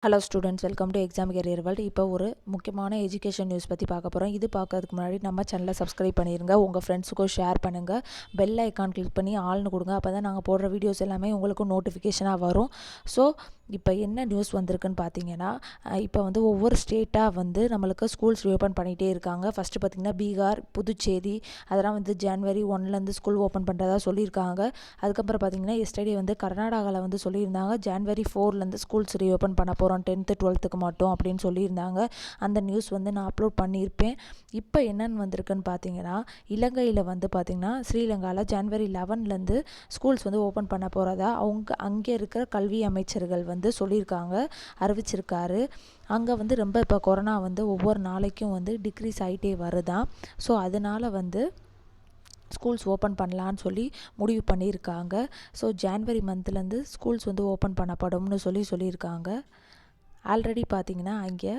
Hello students, welcome to exam career world. இப்போ ஒரு முக்கியமான எஜுகேஷன் நியூஸ் பற்றி பார்க்க போகிறோம். இது பார்க்கறதுக்கு முன்னாடி நம்ம சேனலை சப்ஸ்கிரைப் பண்ணிடுங்க, உங்கள் ஃப்ரெண்ட்ஸுக்கும் ஷேர் பண்ணுங்கள், பெல் ஐக்கான் கிளிக் பண்ணி ஆள்னு கொடுங்க. அப்போ தான் நாங்கள் போடுற வீடியோஸ் எல்லாமே உங்களுக்கும் நோட்டிஃபிகேஷனாக வரும். ஸோ இப்போ என்ன நியூஸ் வந்திருக்குன்னு பார்த்தீங்கன்னா, இப்போ வந்து ஒவ்வொரு ஸ்டேட்டாக வந்து நம்மளுக்கு ஸ்கூல்ஸ் ரீஓப்பன் பண்ணிகிட்டே இருக்காங்க. ஃபஸ்ட்டு பார்த்திங்கன்னா பீகார், புதுச்சேரி அதெல்லாம் வந்து ஜனவரி 1 ஸ்கூல் ஓப்பன் பண்ணுறதா சொல்லியிருக்காங்க. அதுக்கப்புறம் பார்த்திங்கன்னா எஸ்டர்டே வந்து கர்நாடகாவில் வந்து சொல்லியிருந்தாங்க ஜனவரி 4 ஸ்கூல்ஸ் ரீஓப்பன் பண்ண போகிறோம் 10th 12th மட்டும் அப்படின்னு சொல்லியிருந்தாங்க. அந்த நியூஸ் வந்து நான் அப்லோட் பண்ணியிருப்பேன். இப்போ என்னென்னு வந்திருக்குன்னு பார்த்தீங்கன்னா, இலங்கையில் வந்து பார்த்திங்கன்னா ஸ்ரீலங்காவில் ஜனவரி 11 ஸ்கூல்ஸ் வந்து ஓப்பன் பண்ண போகிறதா அங்கே இருக்கிற கல்வி அமைச்சர்கள் வந்து சொல்லியிருக்காங்க, அறிவிச்சிருக்காரு. அங்கே வந்து ரொம்ப இப்போ கொரோனா வந்து ஒவ்வொரு நாளைக்கும் வந்து டிக்ரீஸ் ஆகிட்டே வருதான். ஸோ அதனால் வந்து ஸ்கூல்ஸ் ஓப்பன் பண்ணலான்னு சொல்லி முடிவு பண்ணியிருக்காங்க. ஸோ ஜான்வரி மந்த்லேருந்து ஸ்கூல்ஸ் வந்து ஓப்பன் பண்ணப்படும்னு சொல்லியிருக்காங்க. ஆல்ரெடி பார்த்திங்கன்னா அங்கே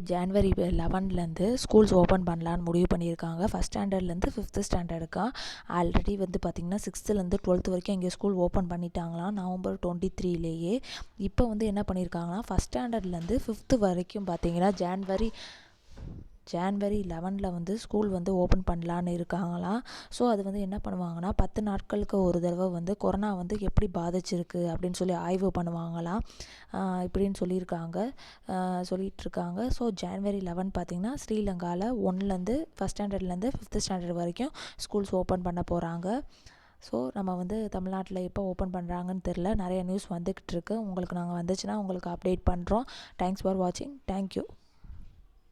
ஜான்வரி 11 ஸ்கூல்ஸ் ஓப்பன் பண்ணலான்னு முடிவு பண்ணியிருக்காங்க. First ஸ்டாண்டர்ட்லேருந்து 5th ஸ்டாண்டர்டுக்கா. ஆல்ரெடி வந்து பார்த்திங்கன்னா 6th 12th வரைக்கும் இங்கே ஸ்கூல் ஓப்பன் பண்ணிட்டாங்களாம் நவம்பர் 23. இப்போ வந்து என்ன பண்ணியிருக்காங்கன்னா ஃபஸ்ட் ஸ்டாண்டர்ட்லேருந்து 5th வரைக்கும் பார்த்திங்கன்னா ஜான்வரி 11 வந்து ஸ்கூல் வந்து ஓப்பன் பண்ணலான்னு இருக்காங்களாம். ஸோ அது வந்து என்ன பண்ணுவாங்கன்னா 10 நாட்களுக்கு ஒரு தடவை வந்து கொரோனா வந்து எப்படி பாதிச்சிருக்கு அப்படின்னு சொல்லி ஆய்வு பண்ணுவாங்களாம். இப்படின்னு சொல்லிகிட்ருக்காங்க. ஸோ ஜான்வரி 11 பார்த்திங்கன்னா ஸ்ரீலங்காவில் 1 ஃபஸ்ட் ஸ்டாண்டர்ட்லேருந்து 5th ஸ்டாண்டர்ட் வரைக்கும் ஸ்கூல்ஸ் ஓப்பன் பண்ண போகிறாங்க. ஸோ நம்ம வந்து தமிழ்நாட்டில் எப்போ ஓப்பன் பண்ணுறாங்கன்னு தெரில, நிறைய நியூஸ் வந்துக்கிட்டு இருக்கு. உங்களுக்கு நாங்கள் வந்துச்சுன்னா உங்களுக்கு அப்டேட் பண்ணுறோம். தேங்க்ஸ் ஃபார் வாட்சிங். தேங்க்யூ.